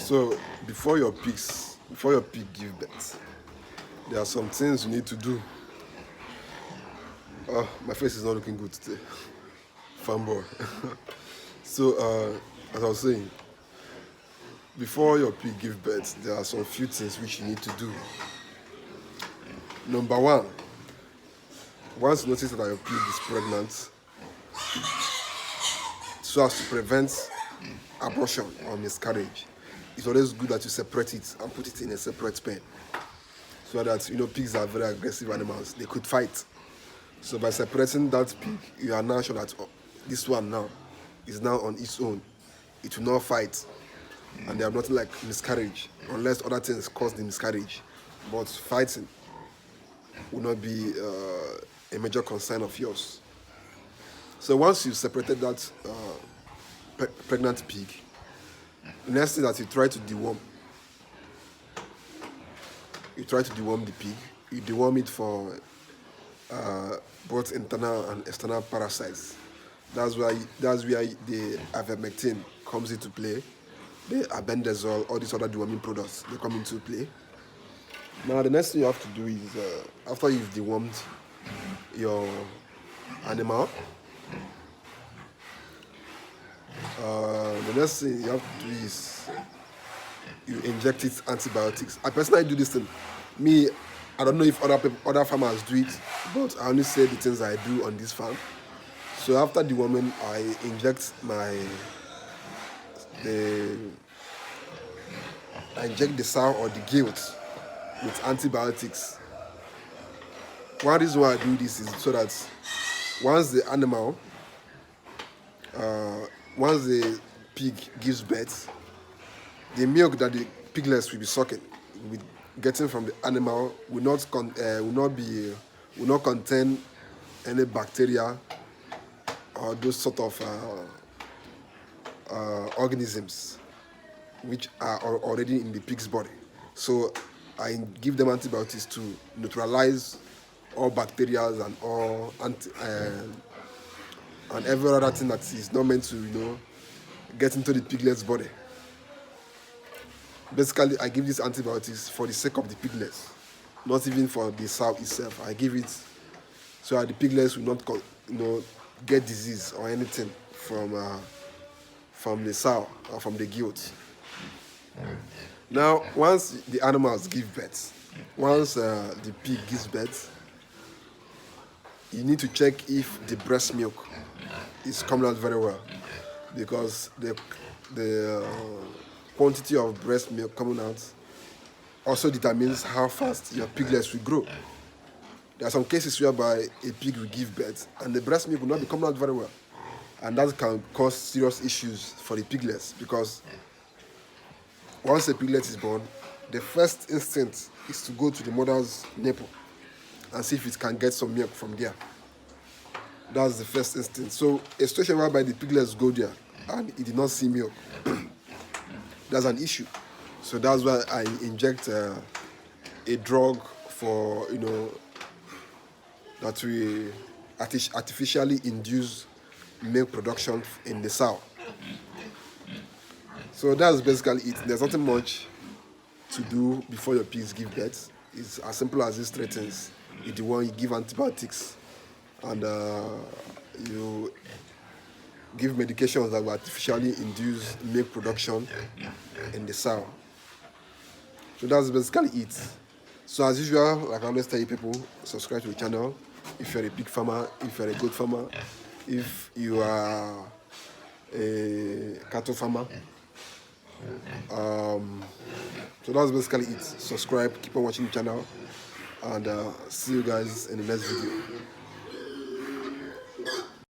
So before your pig give birth, there are some things you need to do. Oh, my face is not looking good today. Fanboy. So as I was saying, before your pig give birth, there are some few things which you need to do. Number one, once you notice that your pig is pregnant, so as to prevent abortion or miscarriage, it's always good that you separate it and put it in a separate pen. So that pigs are very aggressive animals. They could fight. So by separating that pig, you are now sure that this one now is now on its own. It will not fight, and they have nothing like miscarriage, unless other things cause the miscarriage. But fighting will not be a major concern of yours. So once you've separated that pregnant pig, the next thing that you try to deworm. You try to deworm the pig. You deworm it for both internal and external parasites. That's where the ivermectin comes into play. The albendazole, all these other deworming products, they come into play. Now the next thing you have to do is after you've dewormed your animal, the next thing you have to do is you inject it antibiotics. I personally do this thing. Me, I don't know if other farmers do it, but I only say the things I do on this farm. So after the woman, I inject the sow or the gilt with antibiotics. One reason why I do this is so that once the pig gives birth, the milk that the piglets will be sucking, with getting from the animal, will not contain any bacteria or those sort of organisms which are already in the pig's body. So I give them antibiotics to neutralize all bacteria and all and every other thing that is not meant to get into the piglet's body. Basically, I give these antibiotics for the sake of the piglets, not even for the sow itself. I give it so that the piglets will not get disease or anything from the sow or from the gilt. Now, once the animals give birth, once the pig gives birth, you need to check if the breast milk is coming out very well, because the quantity of breast milk coming out also determines how fast your piglets will grow. There are some cases whereby a pig will give birth and the breast milk will not be coming out very well, and that can cause serious issues for the piglets, because once a piglet is born, the first instinct is to go to the mother's nipple and see if it can get some milk from there. That's the first instinct. So a situation whereby the piglets go there and it did not see milk, that's an issue. So that's why I inject a drug for that we artificially induce milk production in the sow. So that's basically it. There's nothing much to do before your pigs give birth. It's as simple as these three things. You give antibiotics, and you give medications that will artificially induce milk production in the sow. So that's basically it. So as usual, like I always tell you people, subscribe to the channel if you're a pig farmer, if you're a goat farmer, if you are a cattle farmer. So that's basically it. Subscribe, keep on watching the channel, and see you guys in the next video.